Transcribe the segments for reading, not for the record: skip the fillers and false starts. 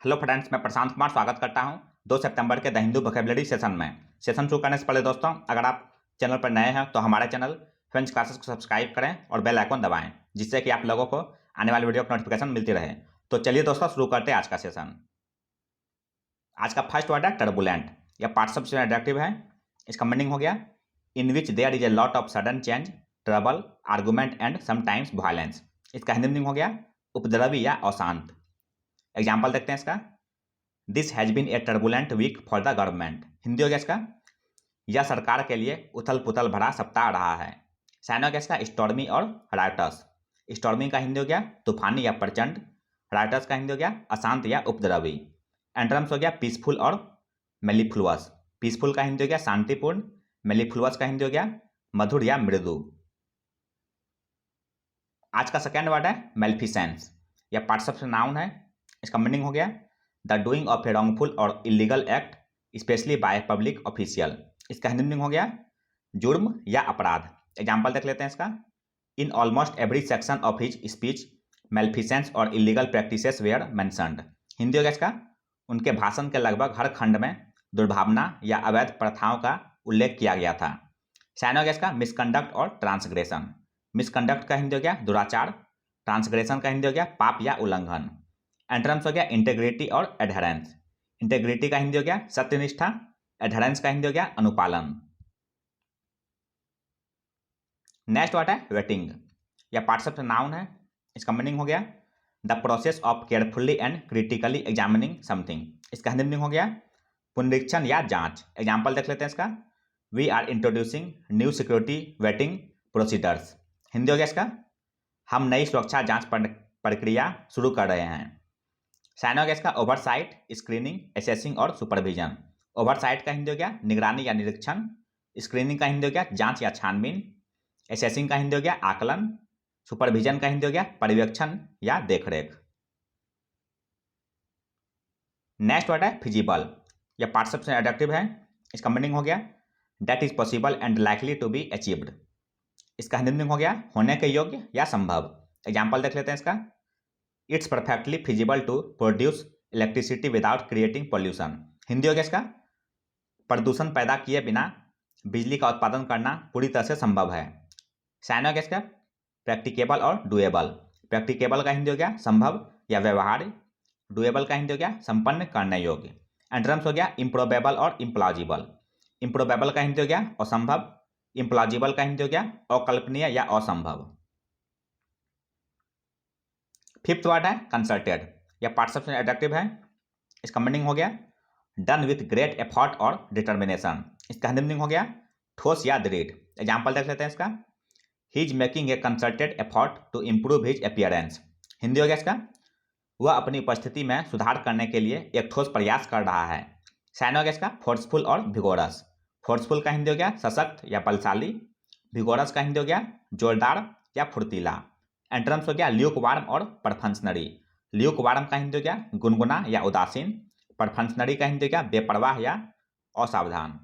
Hello friends, मैं प्रशांत कुमार स्वागत करता हूं 2 सितंबर के द हिंदू वोकेबलरी सेशन में। सेशन शुरू करने से पहले दोस्तों, अगर आप चैनल पर नए हैं तो हमारे चैनल फ्रेंच क्लासेस को सब्सक्राइब करें और बेल आइकन दबाएं, जिससे कि आप लोगों को आने वाली वीडियो की नोटिफिकेशन मिलती रहे। तो चलिए दोस्तों, शुरू करते हैं आज का सेशन। आज का फर्स्ट वर्ड है टर्बुलेंट। यह पार्टिसिपल से एडजेक्टिव है। इसका मीनिंग हो गया in which there is a lot of sudden change, trouble, argument and sometimes violence. इसका हिंदी मीनिंग हो गया उपद्रवी या अशांत। एग्जाम्पल देखते हैं इसका। This has been a turbulent week for the government. Hindi हो गया इसका यह सरकार के लिए उथल पुथल भरा सप्ताह रहा है। साइन हो गया इसका स्टॉर्मी और राइटस। स्टॉर्मी का हिंदी हो गया तूफानी या प्रचंड। राइटस का हिंदी हो गया अशांत या उपद्रवी। एंड्रम्स हो गया पीसफुल और मेलीफ्लुअस। पीसफुल का हिंदी हो गया शांतिपूर्ण। मेलीफ्लुअस का हिंदी हो गया मधुर या मृदु। आज का सेकेंड वर्ड है मेल्फिसेंस। यह पार्टिसिपल नाउन है। इसका मीनिंग हो गया the doing of a wrongful और illegal act specially by public official. इसका हिंदी मीनिंग हो गया जुर्म या अपराध। एग्जाम्पल देख लेते हैं इसका। In almost every section of his speech malfeasance और illegal practices were mentioned. Hindi हो गया इसका उनके भाषण के लगभग हर खंड में दुर्भावना या अवैध प्रथाओं का उल्लेख किया गया था। साइन हो गया इसका मिसकंडक्ट और ट्रांसग्रेशन। मिसकंडक्ट का हिंदी हो गया दुराचार। ट्रांसग्रेशन का हिंदी हो गया पाप या उल्लंघन। एंटरम्स हो गया इंटेग्रिटी और एडहेरेंस। इंटेग्रिटी का हिंदी हो गया सत्यनिष्ठा। एडहेरेंस का हिंदी हो गया अनुपालन। नेक्स्ट वर्ड है वेटिंग। यह पार्टिसिपल नाउन है। इसका मीनिंग हो गया the process of carefully and critically examining something. इसका हिंदी मीनिंग हो गया पुनरीक्षण या जांच। एग्जाम्पल देख लेते हैं इसका। We are introducing new security vetting procedures. Hindi हो गया इसका हम नई सुरक्षा जांच प्रक्रिया शुरू कर रहे हैं। साइन हो गया इसका ओवरसाइट, स्क्रीनिंग, असेसिंग और सुपरविजन। ओवरसाइट का हिंदी हो गया निगरानी या निरीक्षण। स्क्रीनिंग का हिंदी हो गया जांच या छानबीन। असेसिंग का हिंदी हो गया आकलन। सुपरविजन का हिंदी हो गया पर्यवेक्षण या देखरेख। नेक्स्ट वर्ड है फिजिबल। यह पार्टिसिपल एडजेक्टिव है। इसका मीनिंग हो गया that is possible and likely to be achieved. इसका हिंदी मीनिंग हो गया होने के योग्य या संभव। एग्जाम्पल देख लेते हैं इसका। It's perfectly feasible to produce electricity without creating pollution. Hindi हो गया इसका प्रदूषण पैदा किए बिना बिजली का उत्पादन करना पूरी तरह से संभव है। साइन हो गया इसका प्रैक्टिकेबल और डुएबल। प्रैक्टिकेबल का हिंदी हो गया संभव या व्यवहार्य। डुएबल का हिंदी हो गया संपन्न करने योग्य। एंटरम्स हो गया इम्प्रोबेबल और इम्प्लॉजिबल। इम्प्रोबेबल का हिंदी हो गया असंभव। इम्प्लॉजिबल का हिंदी हो गया अकल्पनीय या असंभव। फिफ्थ वर्ड है कंसल्टेड। यह पार्टिसिपल एडजेक्टिव है। इसका मीनिंग हो गया डन विथ ग्रेट एफर्ट और डिटर्मिनेशन। इसका हिंदी मीनिंग हो गया ठोस या दृढ़। एग्जाम्पल देख लेते हैं इसका। He is making a concerted effort to improve his appearance. Hindi हो गया इसका वह अपनी उपस्थिति में सुधार करने के लिए एक ठोस प्रयास कर रहा है। साइन हो गया इसका फोर्सफुल और भिगोरस। फोर्सफुल का हिंदी हो गया सशक्त या बलशाली। भिगोरस का हिंदी हो गया जोरदार या फुर्तीला। एंटरम्स हो गया ल्यूक वार्म और परफंसनरी। ल्यूक वार्म का हिंदी हो गया गुनगुना या उदासीन। परफंसनरी का हिंदी हो गया बेपरवाह या असावधान।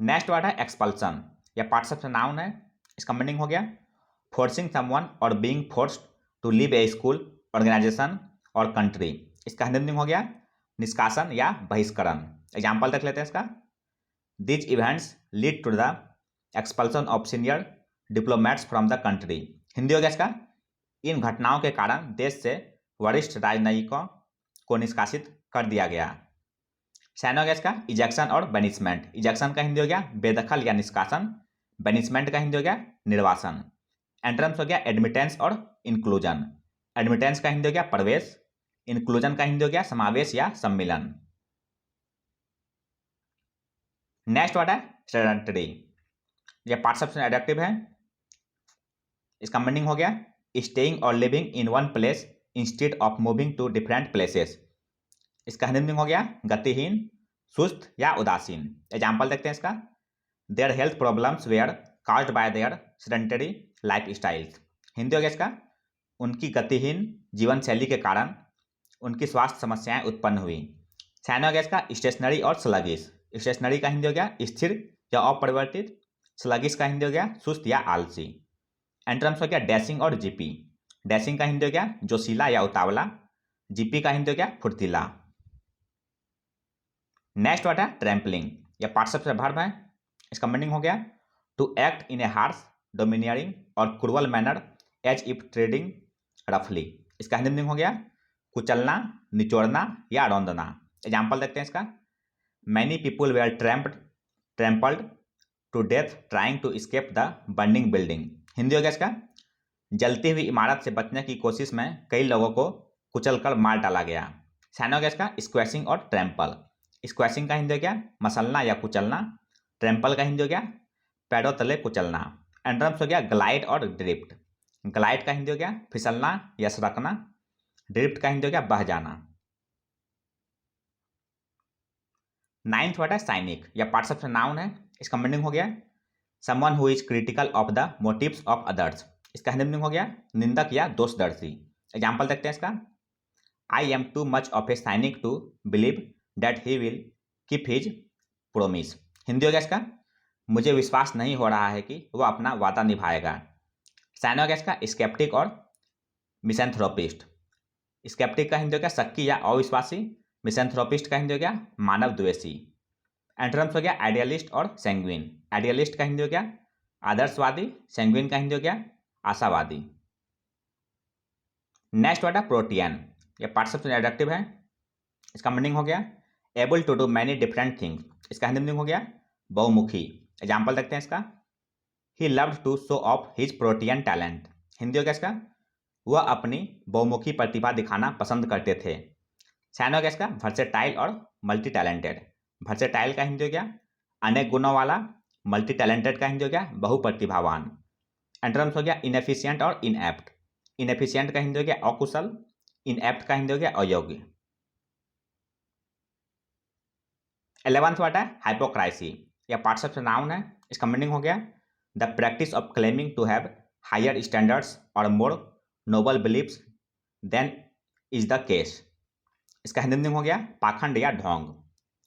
नेक्स्ट वर्ड है एक्सपल्सन। यह पार्टिसिपल नाउन है। इसका मीनिंग हो गया forcing someone or being forced to leave a school, organization or country. इसका हिंदी मीनिंग हो गया निष्कासन या बहिष्करण। एग्जाम्पल देख लेते हैं इसका। These events lead to the expulsion of senior diplomats from the country. Hindi हो गया इसका इन घटनाओं के कारण देश से वरिष्ठ राजनयिकों को निष्कासित कर दिया गया। साइन हो गया इसका इजेक्शन और बेनिशमेंट। इजेक्शन का हिंदी हो गया बेदखल या निष्कासन। बेनिशमेंट का हिंदी हो गया निर्वासन। एंट्रम्स हो गया एडमिटेंस और इंक्लूजन। एडमिटेंस का हिंदी हो गया प्रवेश। इंक्लूजन का हिंदी हो गया समावेश या सम्मिलन। नेक्स्ट वर्ड है सेडेंटरी। यह पार्टिसिपल एडजेक्टिव है। इसका मीनिंग हो गया staying or living in one place instead of moving to different places. इसका हिंदी मीनिंग हो गया गतिहीन, सुस्त या उदासीन। एग्जाम्पल देखते हैं इसका। Their health problems were caused by their sedentary lifestyles. Hindi हो गया इसका उनकी गतिहीन जीवन शैली के कारण उनकी स्वास्थ्य समस्याएं उत्पन्न हुई। साइन हो गया इसका स्टेशनरी और स्लगिश। स्टेशनरी का हिंदी हो गया स्थिर या अपरिवर्तित। स्लगिश का हिंदी हो गया सुस्त या आलसी। एंटरम्स हो गया डैशिंग और जीपी। डैशिंग का हिंदी हो गया जोशीला या उतावला। जीपी का हिंदी हो गया फुर्तीला। नेक्स्ट वर्ड है ट्रैम्पलिंग, यह पार्टिसिपल से वर्ब है। इसका मीनिंग हो गया to act in a harsh, domineering और cruel manner as if treading रफली। इसका हिंदी मीनिंग हो गया कुचलना, निचोड़ना या रौंदना। एग्जाम्पल देखते हैं इसका। Many people were trampled to death trying to escape the burning building. Hindi हो गया इसका जलती हुई इमारत से बचने की कोशिश में कई लोगों को कुचलकर मार डाला गया। साइन हो गया इसका स्क्वैशिंग और ट्रैम्पल। स्क्वैशिंग का हिंदी हो गया मसलना या कुचलना। ट्रैम्पल का हिंदी हो गया पैरों तले कुचलना। एंड्रम्स हो गया ग्लाइड और ड्रिफ्ट। ग्लाइड का हिंदी हो गया फिसलना या सरकना। ड्रिफ्ट का हिंदी हो गया बह जाना। नाइन्थ वर्ड है सैनिक, यह पार्टिसिपल नाउन है। इसका मीनिंग हो गया someone who is critical of the motives of others. इसका हिंदी मीनिंग हो गया निंदक या दोषदर्शी। एग्जाम्पल देखते हैं इसका। I am too much of a cynic to believe that he will keep his promise. Hindi हो गया इसका मुझे विश्वास नहीं हो रहा है कि वह अपना वादा निभाएगा। साइन हो गया इसका स्केप्टिक और मिसेंथ्रोपिस्ट। स्केप्टिक का हिंदी हो गया शक्की या अविश्वासी। मिसेंथ्रोपिस्ट का हिंदी हो गया मानव द्वेषी। एंटोनिम्स हो गया आइडियलिस्ट और सैंग्विन। आइडियलिस्ट का हिंदी हो गया आदर्शवादी। सैंग्विन का हिंदी हो गया आशावादी। नेक्स्ट वर्ड है प्रोटियन, यह पार्टिसिपल एडजेक्टिव है। इसका मीनिंग हो गया able to do many different things. इसका हिंदी मीनिंग हो गया बहुमुखी। एग्जाम्पल देखते हैं इसका। He loved to show off his protean talent. Hindi हो गया इसका वह अपनी बहुमुखी प्रतिभा दिखाना पसंद करते थे। साइन हो गया इसका वर्सेटाइल और मल्टी टैलेंटेड। वर्सेटाइल का हिंदी हो गया अनेक गुणों वाला। मल्टी टैलेंटेड का हिंदी हो गया बहुप्रतिभावान। एंटोनिम्स हो गया इनएफिशिएंट और इनएप्ट। इनएफिशिएंट का हिंदी हो गया अकुशल। इनएप्ट का हिंदी हो गया अयोग्य। 11th वर्ड है हाइपोक्राइसी, यह पार्टिसिपल नाउन है। इसका मीनिंग हो गया the practice of claiming to have higher standards और more noble beliefs than is the case. इसका हिंदी मीनिंग हो गया पाखंड या ढोंग।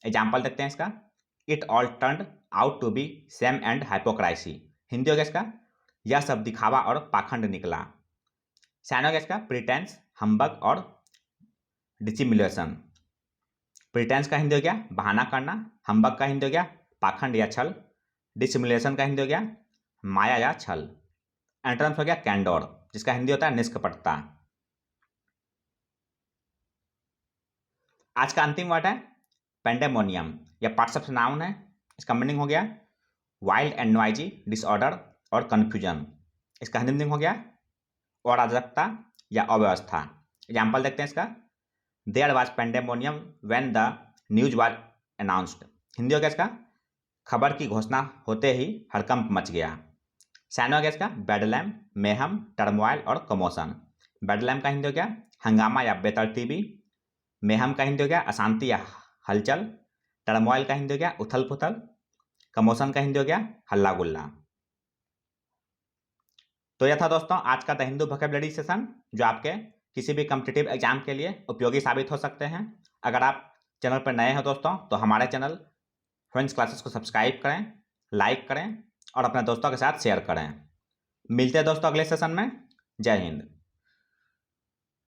एग्जाम्पल देखते हैं इसका। It all turned out to be sham and hypocrisy. Hindi हो गया इसका यह सब दिखावा और पाखंड निकला। साइन हो गया इसका प्रिटेंस, हम्बग और डिसिमुलेशन। प्रिटेंस का हिंदी हो गया बहाना करना। हम्बग का हिंदी हो गया पाखंड या छल। डिसिमुलेशन का हिंदी हो गया माया या छल। एंटोनिम्स हो गया कैंडोर, जिसका हिंदी होता है निष्कपटता। आज का अंतिम वर्ड है पेंडेमोनियम, यह पार्टिसिपल नाउन है। इसका मीनिंग हो गया वाइल्ड एंड नॉइजी डिसऑर्डर और कन्फ्यूजन। इसका हिंदी मीनिंग हो गया अराजकता या अव्यवस्था। एग्जाम्पल देखते हैं इसका। There was pandemonium when the news was announced. Hindi हो गया इसका खबर की घोषणा होते ही हड़कंप मच गया। साइन हो गया इसका बेडलैम, मेहम, टर्मोइल और कमोशन। बेडलैम का हिंदी हो गया हंगामा या बेतरतीबी। मेहम का हिंदी हो गया अशांति या हलचल। टर्मोइल का हिंदी हो गया उथल पुथल। कमोशन का हिंदी हो गया हल्ला गुल्ला। तो यह था दोस्तों आज का द हिंदू वोकैबुलरी सेशन, जो आपके किसी भी कॉम्पिटिटिव एग्जाम के लिए उपयोगी साबित हो सकते हैं। अगर आप चैनल पर नए हो दोस्तों तो हमारे चैनल फ्रेंड्स क्लासेस को सब्सक्राइब करें, लाइक करें और अपने दोस्तों के साथ शेयर करें। मिलते हैं दोस्तों अगले सेशन में। जय हिंद।